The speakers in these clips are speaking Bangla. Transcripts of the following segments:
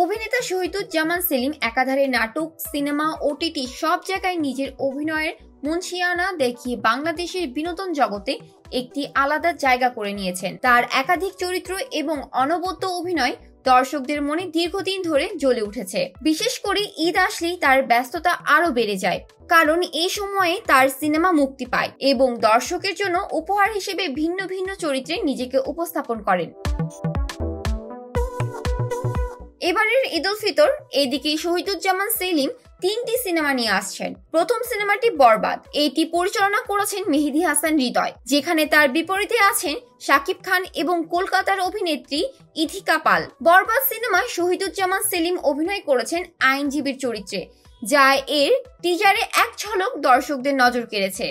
অভিনেতা শহীদুজ্জামান সেলিম একাধারে নাটক, সিনেমা, ওটিটি সব জায়গায় নিজের অভিনয়ের মুনশিয়ানা দেখিয়ে বাংলাদেশের বিনোদন জগতে একটি আলাদা জায়গা করে নিয়েছেন। তার একাধিক চরিত্র এবং অনবদ্য অভিনয় দর্শকদের মনে দীর্ঘদিন ধরে জ্বলে উঠেছে। বিশেষ করে ঈদ আসলেই তার ব্যস্ততা আরো বেড়ে যায়, কারণ এই সময়ে তার সিনেমা মুক্তি পায় এবং দর্শকের জন্য উপহার হিসেবে ভিন্ন ভিন্ন চরিত্রে নিজেকে উপস্থাপন করেন। এবারের ঈদ উল ফিতর, এদিকে শহীদুজ্জামান সেলিম 3টি সিনেমা নিয়ে আসছেন। প্রথম সিনেমাটি বরবাদ, এটি পরিচালনা করেছেন মেহেদী হাসান হৃদয়, যেখানে তার বিপরীতে আছেন শাকিব খান এবং কলকাতার অভিনেত্রী ইথিকা পাল। বরবাদ সিনেমায় শহীদুজ্জামান সেলিম অভিনয় করেছেন আইনজীবীর চরিত্রে, যা এর টিজারে এক ঝলক দর্শকদের নজর কেড়েছে।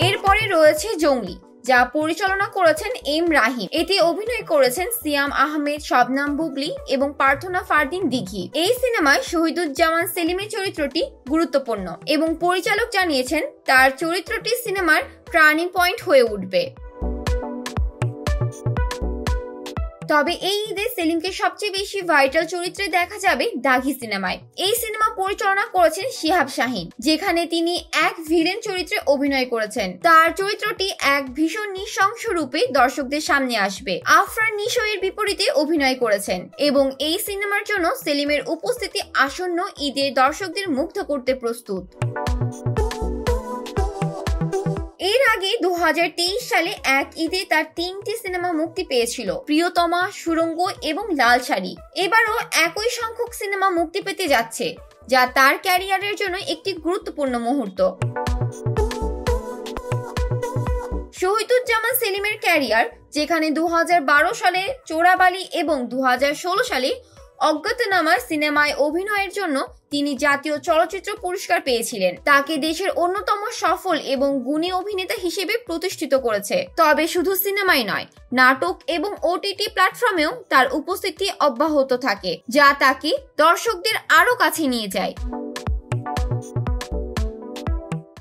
এরপরে রয়েছে জঙ্গলি, যা পরিচালনা করেছেন এম রাহিম। এতে অভিনয় করেছেন সিয়াম আহমেদ, শবনম বুবলি এবং প্রার্থনা ফারদিন দিঘি। এই সিনেমায় শহীদুজ্জামান সেলিমের চরিত্রটি গুরুত্বপূর্ণ এবং পরিচালক জানিয়েছেন তার চরিত্রটি সিনেমার টার্নিং পয়েন্ট হয়ে উঠবে। তবে এই ঈদে সেলিমকে সবচেয়ে বেশি ভাইরাল চরিত্রে দেখা যাবে দাগি সিনেমায়। এই সিনেমা পরিচালনা করেছেন শিহাব শাহিন, যেখানে তিনি এক ভিলেন চরিত্রে অভিনয় করেছেন। তার চরিত্রটি এক ভীষণ নৃশংস রূপে দর্শকদের সামনে আসবে। আফরান নিশো এর বিপরীতে অভিনয় করেছেন এবং এই সিনেমার জন্য সেলিমের উপস্থিতি আসন্ন ঈদে দর্শকদের মুগ্ধ করতে প্রস্তুত। এর আগে 2023 সালে এক ঈদে তার 3টি সিনেমা মুক্তি পেয়েছিল, প্রিয়তমা, সুড়ঙ্গ এবং লাল শাড়ি। এবারও একই সংখ্যক সিনেমা মুক্তি পেতে যাচ্ছে, যা তার ক্যারিয়ারের জন্য একটি গুরুত্বপূর্ণ মুহূর্ত। শহীদুজ্জামান সেলিমের ক্যারিয়ার, যেখানে 2012 সালে চোরাবালি এবং 2016 সালে অজ্ঞাতনামা সিনেমায় অভিনয়ের জন্য তিনি জাতীয় চলচ্চিত্র পুরস্কার পেয়েছিলেন, তাকে দেশের অন্যতম সফল এবং গুণী অভিনেতা হিসেবে প্রতিষ্ঠিত করেছে। তবে শুধু সিনেমাই নয়, নাটক এবং ওটিটি প্ল্যাটফর্মেও তার উপস্থিতি অব্যাহত থাকে, যা তাকে দর্শকদের আরো কাছে নিয়ে যায়।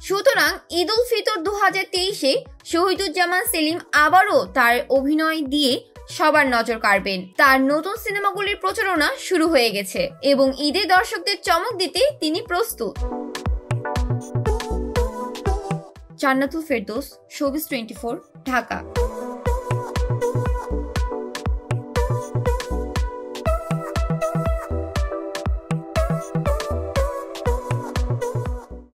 সুতরাং ঈদ উল ফিতর 2023-এ শহীদুজ্জামান সেলিম আবারও তার অভিনয় দিয়ে সবার নজর কাড়বেন। তার নতুন সিনেমাগুলির প্রচারণা শুরু হয়ে গেছে এবং ঈদে দর্শকদের চমক দিতে তিনি প্রস্তুত। জান্নাতুল ফেরদৌস, শোবিজ 24, ঢাকা।